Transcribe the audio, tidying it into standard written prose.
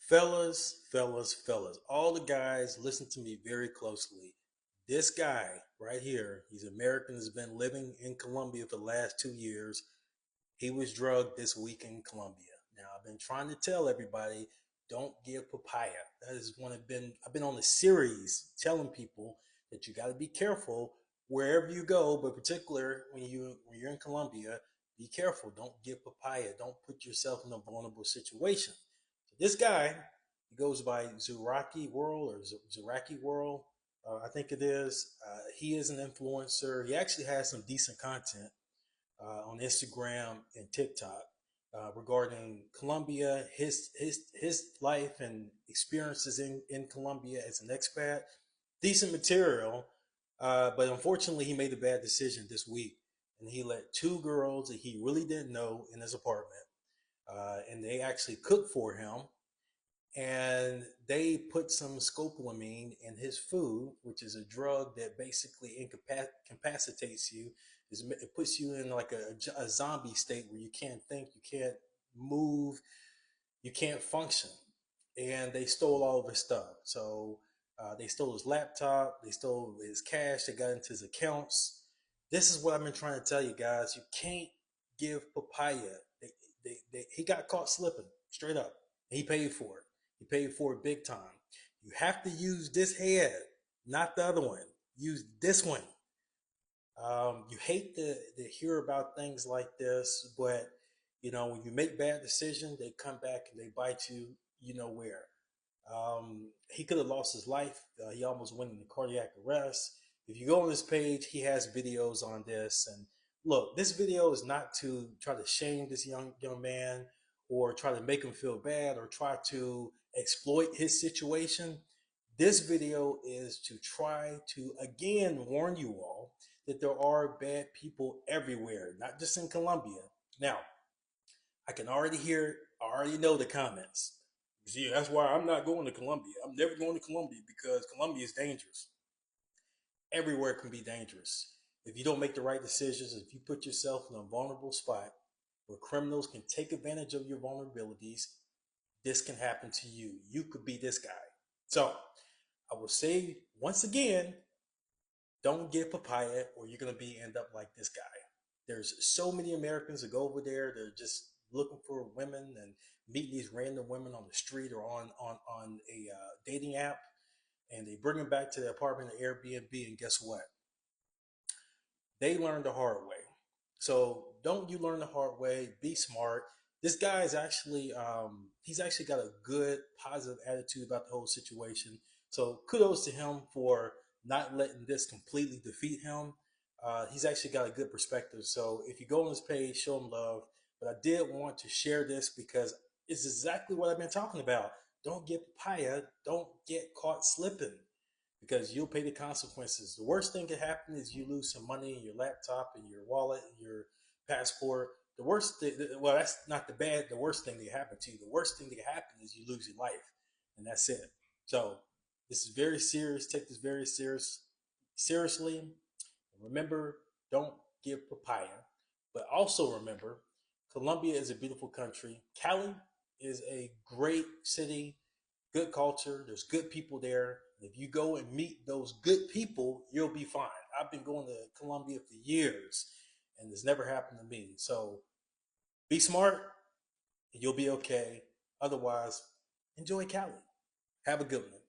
Fellas, all the guys, listen to me very closely. This guy right here, he's American, has been living in Colombia for the last 2 years. He was drugged this week in Colombia. Now, I've been trying to tell everybody, don't give papaya. That is one I've been on a series telling people that you got to be careful wherever you go, but particular when you're in Colombia, be careful. Don't give papaya. Don't put yourself in a vulnerable situation. So this guy, he goes by Zuraki World or Zuraki World, I think it is. He is an influencer. He actually has some decent content on Instagram and TikTok regarding Colombia, his life and experiences in Colombia as an expat. Decent material, but unfortunately, he made a bad decision this week, and he let two girls that he really didn't know in his apartment, and they actually cooked for him and they put some scopolamine in his food, which is a drug that basically incapacitates you. It puts you in like a zombie state where you can't think, you can't move, you can't function. And they stole all of his stuff. So they stole his laptop, they stole his cash, they got into his accounts. This is what I've been trying to tell you guys. You can't give papaya. He got caught slipping straight up. He paid for it. He paid for it big time. You have to use this head, not the other one. Use this one. You hate to hear about things like this, but when you make bad decisions, they come back and they bite you. You know where. He could have lost his life. He almost went into cardiac arrest. If you go on his page, he has videos on this. And look, this video is not to try to shame this young man or try to make him feel bad or try to exploit his situation. This video is to try to again warn you all that there are bad people everywhere, not just in Colombia. Now, I can already hear, I already know the comments. See, that's why I'm not going to Colombia. I'm never going to Colombia because Colombia is dangerous. Everywhere can be dangerous. If you don't make the right decisions, if you put yourself in a vulnerable spot where criminals can take advantage of your vulnerabilities, this can happen to you. You could be this guy. So I will say once again, don't get papaya or you're gonna be end up like this guy. There's so many Americans that go over there, they're just looking for women and meeting these random women on the street or on a dating app, and they bring them back to the apartment or Airbnb, and guess what? They learned the hard way. So don't you learn the hard way. Be smart. This guy is actually he's actually got a good positive attitude about the whole situation. So kudos to him for not letting this completely defeat him. He's actually got a good perspective. So if you go on his page, show him love. But I did want to share this because it's exactly what I've been talking about. Don't get papaya. Don't get caught slipping because you'll pay the consequences. The worst thing that can happen is you lose some money in your laptop and your wallet and your passport. The worst thing, well, that's not the bad. The worst thing that can happen to you. The worst thing that can happen is you lose your life, and that's it. So this is very serious. Take this very seriously. Remember, don't give papaya, but also remember, Colombia is a beautiful country. Cali is a great city, good culture. There's good people there. If you go and meet those good people, you'll be fine. I've been going to Colombia for years, and it's never happened to me. So be smart, and you'll be okay. Otherwise, enjoy Cali. Have a good one.